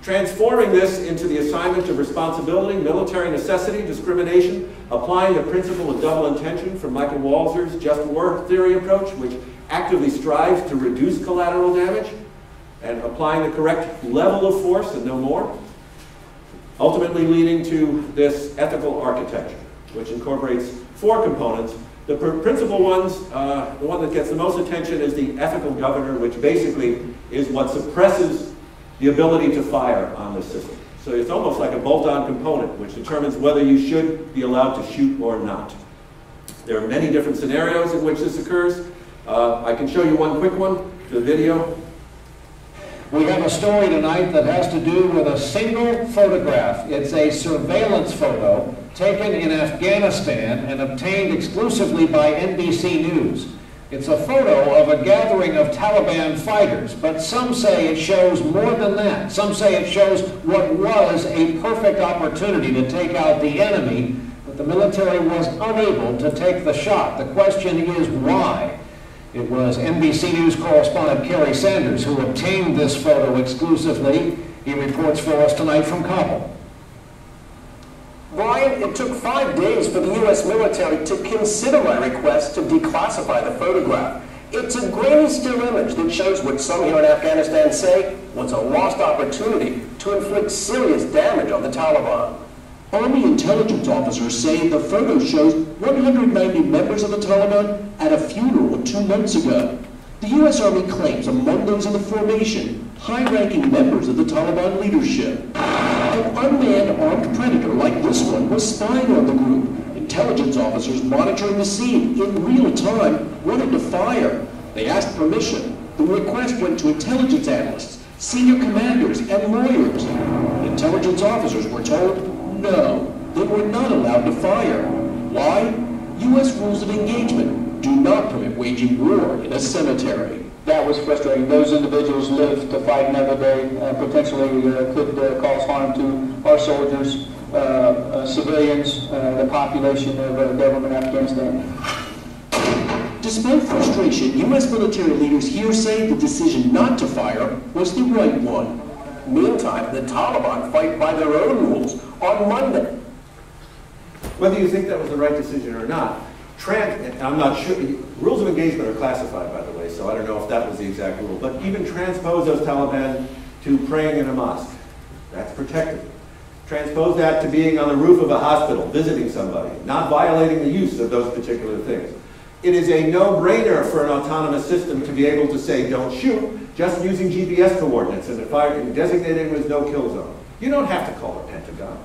transforming this into the assignment of responsibility, military necessity, discrimination, applying the principle of double intention from Michael Walzer's just war theory approach, which actively strives to reduce collateral damage, and applying the correct level of force and no more, ultimately leading to this ethical architecture, which incorporates 4 components. The principal ones, the one that gets the most attention is the ethical governor, which basically is what suppresses the ability to fire on the system. So it's almost like a bolt-on component, which determines whether you should be allowed to shoot or not. There are many different scenarios in which this occurs. I can show you one quick one, the video. We have a story tonight that has to do with a single photograph. It's a surveillance photo taken in Afghanistan and obtained exclusively by NBC News. It's a photo of a gathering of Taliban fighters, but some say it shows more than that. Some say it shows what was a perfect opportunity to take out the enemy, but the military was unable to take the shot. The question is why? It was NBC News correspondent Kerry Sanders who obtained this photo exclusively. He reports for us tonight from Kabul. Brian, it took 5 days for the U.S. military to consider my request to declassify the photograph. It's a grainy still image that shows what some here in Afghanistan say was a lost opportunity to inflict serious damage on the Taliban. Army intelligence officers say the photo shows 190 members of the Taliban at a funeral 2 months ago. The U.S. Army claims among those in the formation, high-ranking members of the Taliban leadership. An unmanned armed predator like this one was spying on the group. Intelligence officers monitoring the scene in real time wanted to fire. They asked permission. The request went to intelligence analysts, senior commanders, and lawyers. Intelligence officers were told no, they were not allowed to fire. Why? U.S. rules of engagement do not permit waging war in a cemetery. That was frustrating. Those individuals live to fight another day, potentially could cause harm to our soldiers, civilians, the population of government Afghanistan. Despite frustration, U.S. military leaders here say the decision not to fire was the right one. Meantime, the Taliban fight by their own rules on Monday. Whether you think that was the right decision or not, I'm not sure, rules of engagement are classified, by the way, so I don't know if that was the exact rule, but even transpose those Taliban to praying in a mosque, that's protected. Transpose that to being on the roof of a hospital, visiting somebody, not violating the use of those particular things. It is a no-brainer for an autonomous system to be able to say, don't shoot, just using GPS coordinates and designating as no-kill zone. You don't have to call the Pentagon.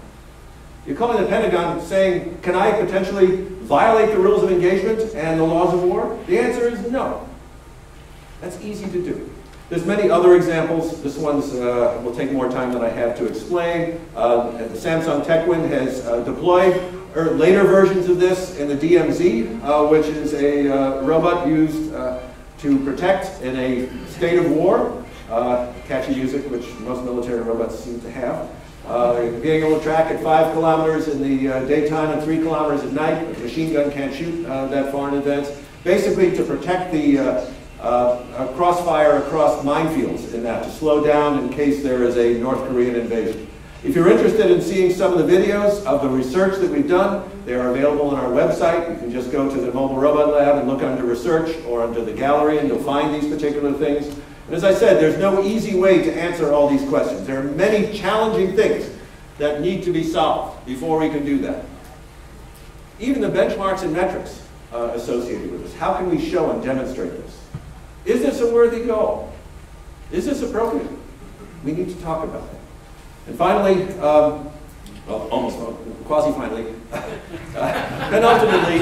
You're calling the Pentagon saying, can I potentially violate the rules of engagement and the laws of war? The answer is no. That's easy to do. There's many other examples. This one's will take more time than I have to explain. The Samsung TechWin has deployed later versions of this in the DMZ, which is a robot used to protect in a state of war. Catchy music, which most military robots seem to have. Being able to track at 5 kilometers in the daytime and 3 kilometers at night. A machine gun can't shoot that far in advance. Basically to protect the crossfire across minefields in that, to slow down in case there is a North Korean invasion. If you're interested in seeing some of the videos of the research that we've done, they are available on our website. You can just go to the Mobile Robot Lab and look under research or under the gallery and you'll find these particular things. And as I said, there's no easy way to answer all these questions. There are many challenging things that need to be solved before we can do that. Even the benchmarks and metrics associated with this. How can we show and demonstrate this? Is this a worthy goal? Is this appropriate? We need to talk about that. And finally, well, almost, quasi-finally, penultimately,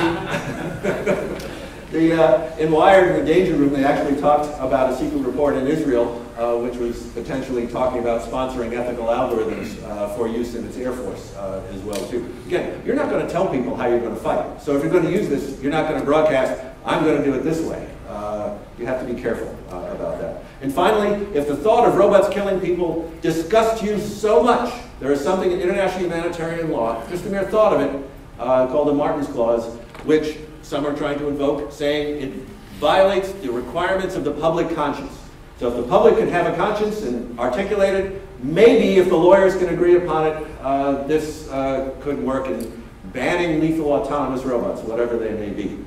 in Wired, in the Danger Room, they actually talked about a secret report in Israel, which was potentially talking about sponsoring ethical algorithms for use in its Air Force as well, too. Again, you're not going to tell people how you're going to fight. So if you're going to use this, you're not going to broadcast, I'm going to do it this way. You have to be careful about that. And finally, if the thought of robots killing people disgusts you so much, there is something in international humanitarian law, just the mere thought of it, called the Martin's Clause, which some are trying to invoke, saying it violates the requirements of the public conscience. So if the public can have a conscience and articulate it, maybe if the lawyers can agree upon it, this could work in banning lethal autonomous robots, whatever they may be.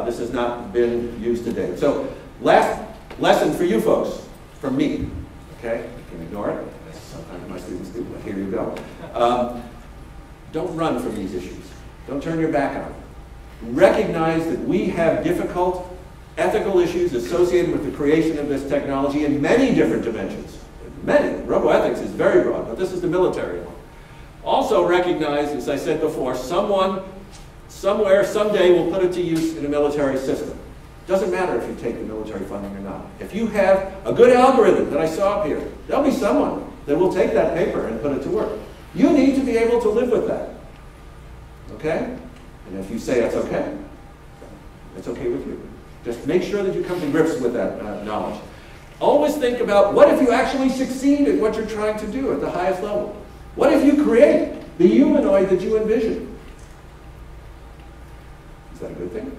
This has not been used to date. So last lesson for you folks, from me, okay? You can ignore it. Sometimes my students do, but here you go. Don't run from these issues. Don't turn your back on them. Recognize that we have difficult ethical issues associated with the creation of this technology in many different dimensions. Many. Roboethics is very broad, but this is the military one. Also recognize, as I said before, someone, somewhere, someday will put it to use in a military system. Doesn't matter if you take the military funding or not. If you have a good algorithm that I saw up here, there'll be someone that will take that paper and put it to work. You need to be able to live with that. Okay? And if you say that's okay, it's okay with you. Just make sure that you come to grips with that knowledge. Always think about, what if you actually succeed at what you're trying to do at the highest level? What if you create the humanoid that you envision? Is that a good thing?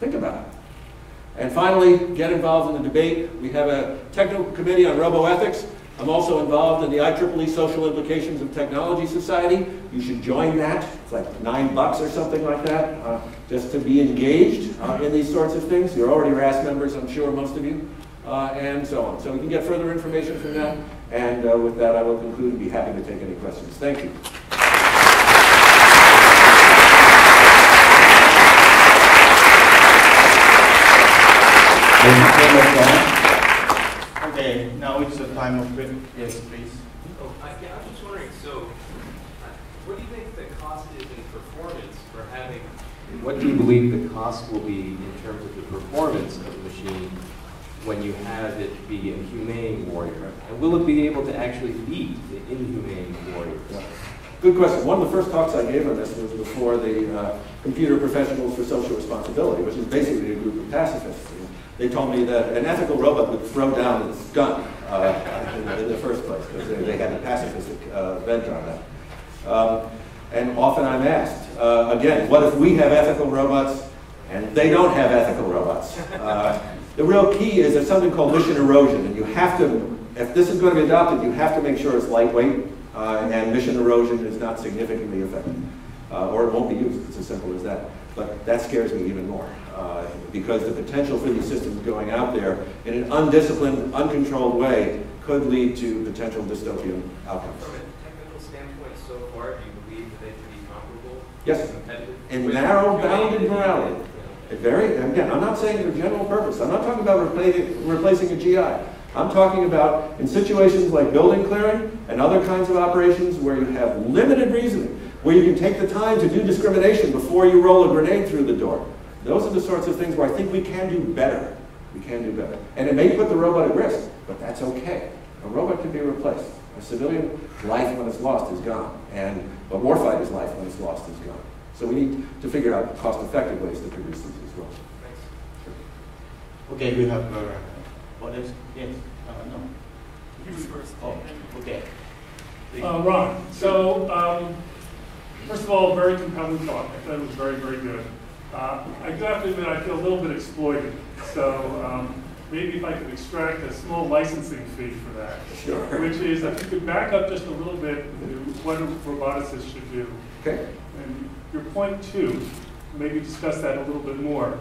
Think about it. And finally, get involved in the debate. We have a technical committee on roboethics. I'm also involved in the IEEE Social Implications of Technology Society. You should join that. It's like $9 or something like that, just to be engaged in these sorts of things. You're already RAS members, I'm sure, most of you, and so on. So you can get further information from that. And with that, I will conclude and be happy to take any questions. Thank you. Okay, now it's the time of break. Yes, please. Oh, yeah, I'm just wondering, so what do you think the cost is in performance for having, what do you believe the cost will be in terms of the performance of the machine when you have it be a humane warrior? And will it be able to actually beat the inhumane warriors? Yeah. Good question. One of the first talks I gave on this was before the Computer Professionals for Social Responsibility, which is basically a group of pacifists. They told me that an ethical robot would throw down its gun in the first place, because they had a pacifistic bent on that. And often I'm asked, again, what if we have ethical robots and they don't have ethical robots? The real key is there's something called mission erosion, and you have to, if this is going to be adopted, you have to make sure it's lightweight, and mission erosion is not significantly affected, or it won't be used. It's as simple as that. But that scares me even more, because the potential for these systems going out there in an undisciplined, uncontrolled way could lead to potential dystopian outcomes. From a technical standpoint so far, do you believe that they can be comparable? Yes, in narrow bounded morality. Again, I'm not saying for general purpose. I'm not talking about replacing a GI. I'm talking about in situations like building clearing and other kinds of operations where you have limited reasoning, where you can take the time to do discrimination before you roll a grenade through the door. Those are the sorts of things where I think we can do better. We can do better. And it may put the robot at risk, but that's okay. A robot can be replaced. A civilian life when it's lost is gone. And a warfighter's life when it's lost is gone. So we need to figure out cost-effective ways to produce these as well. Okay, we have what else? Yes. No. You first. Oh, okay. Ron, so first of all, very compelling talk. I thought it was very, very good. I do have to admit I feel a little bit exploited. So maybe if I could extract a small licensing fee for that. Sure. Which is, if you could back up just a little bit to what a roboticist should do. Okay. And your point two, maybe discuss that a little bit more.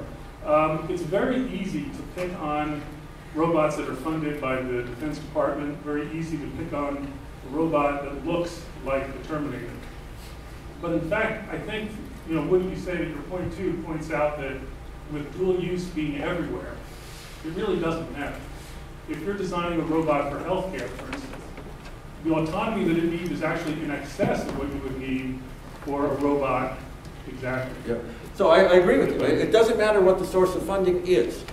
It's very easy to pick on robots that are funded by the Defense Department, very easy to pick on a robot that looks like the Terminator. But in fact, I think, wouldn't you say that your point two points out that with dual use being everywhere, it really doesn't matter. If you're designing a robot for healthcare, for instance, the autonomy that it needs is actually in excess of what you would need for a robot. Exactly. Yep. So I agree with you. It doesn't matter what the source of funding is.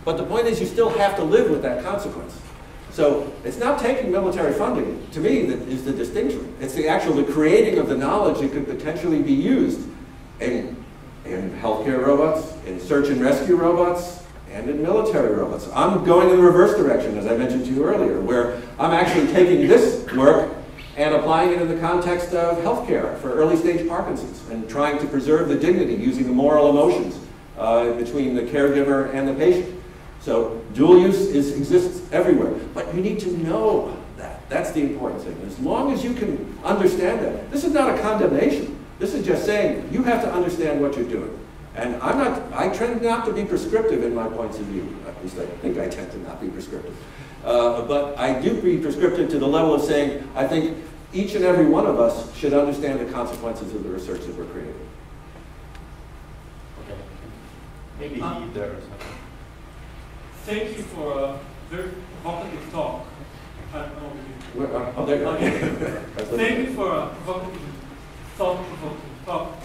But the point is you still have to live with that consequence. So it's not taking military funding, to me, that is the distinction. It's the actual creating of the knowledge that could potentially be used in healthcare robots, in search and rescue robots, and in military robots. I'm going in the reverse direction, as I mentioned to you earlier, where I'm actually taking this work and applying it in the context of healthcare for early stage Parkinson's and trying to preserve the dignity using the moral emotions between the caregiver and the patient. So dual use exists everywhere, but you need to know that. That's the important thing. As long as you can understand that. This is not a condemnation. This is just saying you have to understand what you're doing. And I tend not to be prescriptive in my points of view. At least I think I tend to not be prescriptive. But I do be prescriptive to the level of saying, I think each and every one of us should understand the consequences of the research that we're creating. Okay. Maybe there or something. Thank you for a very provocative talk. Oh, there you go. Thank you for a provocative, thought-provoking talk.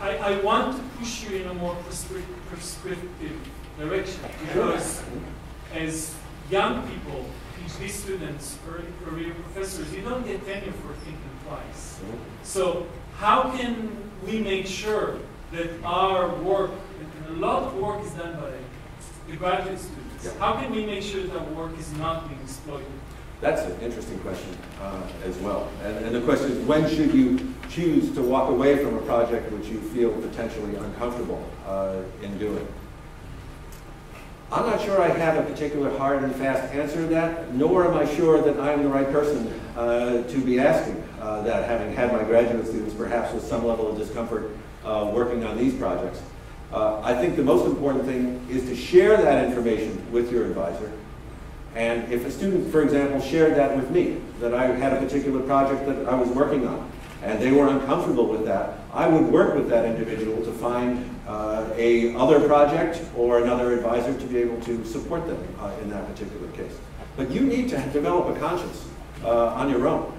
I want to push you in a more prescriptive direction, because as young people, PhD students, early career professors, you don't get tenure for thinking twice. So how can we make sure that our work, and a lot of work is done by the graduate students, how can we make sure that our work is not being exploited? That's an interesting question as well. And the question is, when should you choose to walk away from a project which you feel potentially uncomfortable in doing? I'm not sure I have a particular hard and fast answer to that, nor am I sure that I'm the right person to be asking that, having had my graduate students perhaps with some level of discomfort working on these projects. I think the most important thing is to share that information with your advisor. And if a student, for example, shared that with me, that I had a particular project that I was working on, and they were uncomfortable with that, I would work with that individual to find a other project or another advisor to be able to support them in that particular case. But you need to develop a conscience on your own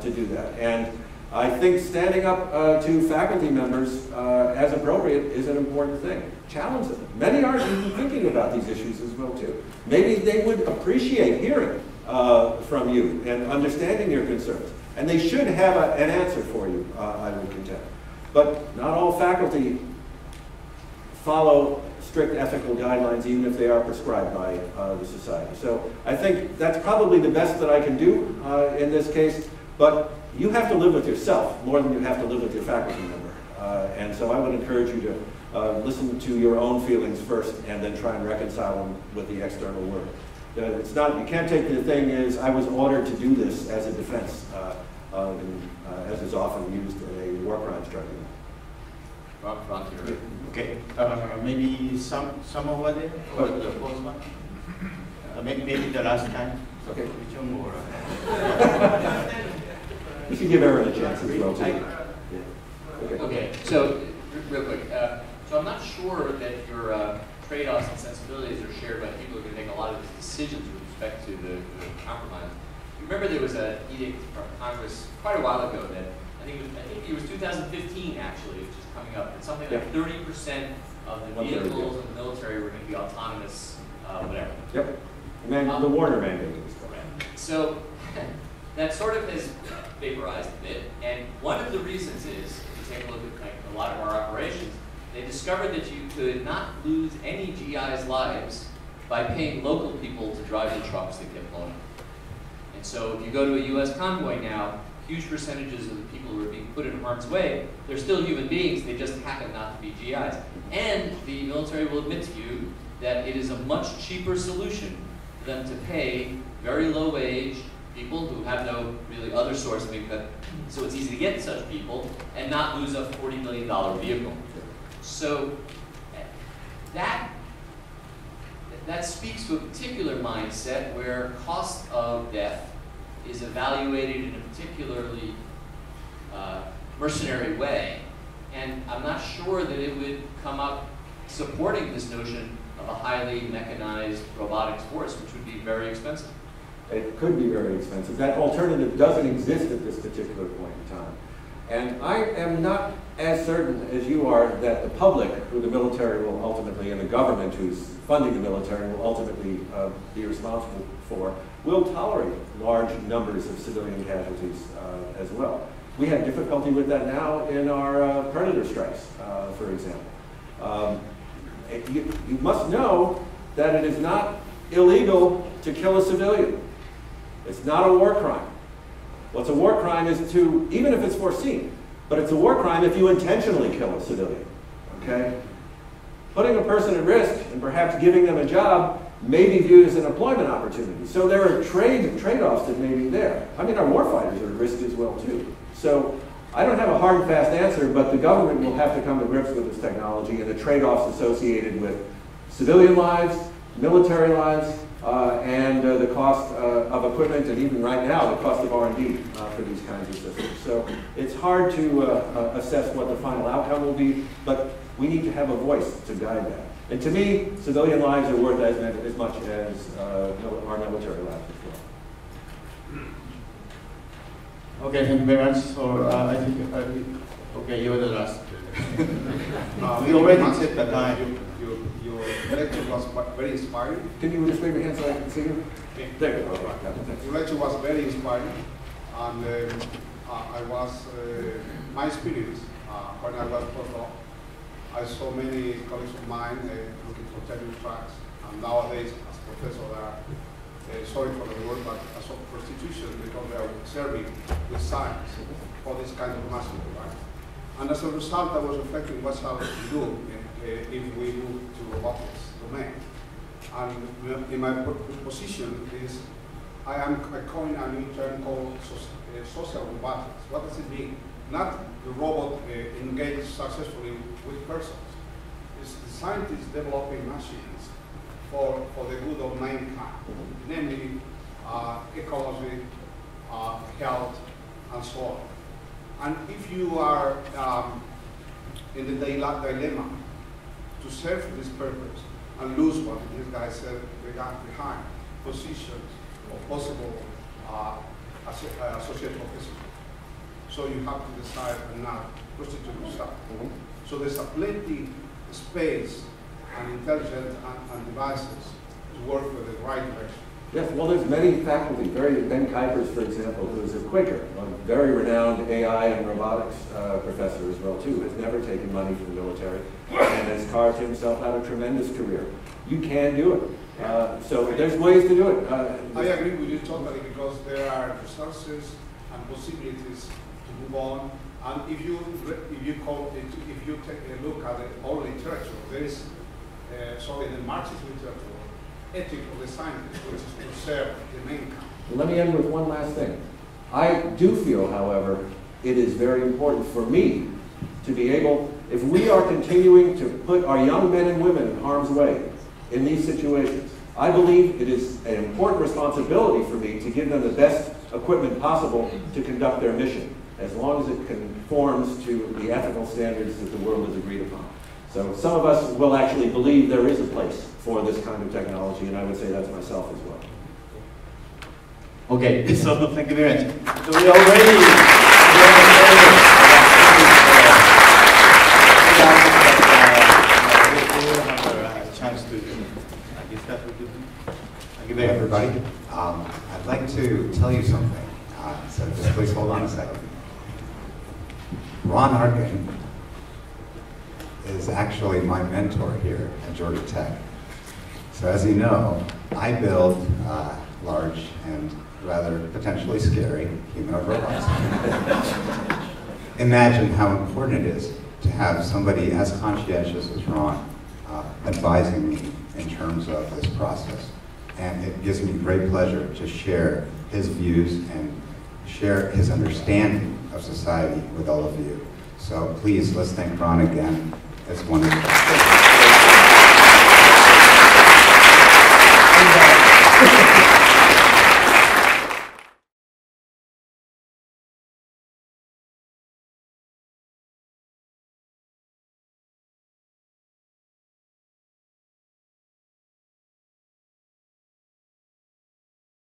to do that. And I think standing up to faculty members as appropriate is an important thing. Challenge them. Many are even thinking about these issues as well too. Maybe they would appreciate hearing from you and understanding your concerns. And they should have an answer for you, I would contend. But not all faculty follow strict ethical guidelines, even if they are prescribed by the society. So I think that's probably the best that I can do in this case. But you have to live with yourself more than you have to live with your faculty member. And so I would encourage you to listen to your own feelings first and then try and reconcile them with the external world. It's not, you can't take the thing as, I was ordered to do this as a defense, as is often used in a war crimes tribunal. Okay, maybe some over there, or the first one? Maybe the last time. Okay. Which one more? You should give Aaron a chance as well, too. Yeah. Okay, so real quick. So I'm not sure that your trade-offs and sensibilities are shared by people who are going to make a lot of these decisions with respect to the compromise. Remember there was an edict from Congress quite a while ago that I think it was 2015 actually, which is coming up, and something like 30% of the vehicles of the military were going to be autonomous, whatever. Yep. The Warner mandate was correct. So that sort of has vaporized a bit, and one of the reasons is, if you take a look at like a lot of our operations, they discovered that you could not lose any GI's lives by paying local people to drive the trucks that get blown up. And so if you go to a US convoy now, huge percentages of the people who are being put in harm's way, they're still human beings, they just happen not to be GIs. And the military will admit to you that it is a much cheaper solution for them to pay very low wage people who have no really other source of income, so it's easy to get such people, and not lose a $40 million vehicle. So that speaks to a particular mindset where cost of death is evaluated in a particularly mercenary way, and I'm not sure that it would come up supporting this notion of a highly mechanized robotics force, which would be very expensive. It could be very expensive. That alternative doesn't exist at this particular point in time. And I am not as certain as you are that the public, who the military will ultimately, and the government who's funding the military will ultimately be responsible for, will tolerate large numbers of civilian casualties as well. We have difficulty with that now in our Predator strikes, for example. You must know that it is not illegal to kill a civilian. It's not a war crime. What's a war crime is to, even if it's foreseen, but it's a war crime if you intentionally kill a civilian, okay? Putting a person at risk and perhaps giving them a job may be viewed as an employment opportunity. So there are trade-offs that may be there. I mean, our warfighters are at risk as well, too. So I don't have a hard and fast answer, but the government will have to come to grips with this technology and the trade-offs associated with civilian lives, military lives, and the cost of equipment, and even right now, the cost of R&D for these kinds of systems. So it's hard to assess what the final outcome will be, but we need to have a voice to guide that. And to me, civilian lives are worth as much as our military lives as well. Okay, thank you very much. So I think, okay, you're the last. You already said that your lecture was very inspiring. Can you just wave your hand so I can see you? Okay. There you go. Your lecture was very inspiring, and I was, my experience when I was postdoc, I saw many colleagues of mine looking for tenure tracks, and nowadays, as professors, are sorry for the word, but as of prostitution, because they are serving with science for this kind of massive, right? And as a result, I was reflecting what shall we do if we move to robotics domain. And in my position is, I coined a new term called social robotics. What does it mean? Not the robot engaged successfully with persons. It's the scientists developing machines for the good of mankind, namely ecology, health, and so on. And if you are in the dilemma to serve this purpose and lose what this guy said behind, positions or possible associate professors. So you have to decide and not prostitute yourself. So there's a plenty space and intelligence and devices to work with the right direction. Yes, well, there's many faculty. Ben Kuipers, for example, who is a Quaker, a very renowned AI and robotics professor as well, too, has never taken money from the military and has carved himself out a tremendous career. You can do it. So there's ways to do it. I agree with you totally, because there are resources and possibilities to move on. And if you take a look at the old literature, there is the Marxist literature, ethic of the scientist, which is to serve the mankind. Let me end with one last thing. I do feel, however, it is very important for me to be able, if we are continuing to put our young men and women in harm's way in these situations, I believe it is an important responsibility for me to give them the best equipment possible to conduct their mission, as long as it conforms to the ethical standards that the world has agreed upon. So some of us will actually believe there is a place for this kind of technology, and I would say that's myself as well. Okay, so thank you very much. So we already have a chance to discuss with you. Thank you very much. Everybody. I'd like to tell you something, so just please hold on a second. Ron Arkin is actually my mentor here at Georgia Tech. So as you know, I build large and rather potentially scary humanoid robots. Imagine how important it is to have somebody as conscientious as Ron advising me in terms of this process. And it gives me great pleasure to share his views and share his understanding of society with all of you. So please, let's thank Ron again. It's wonderful.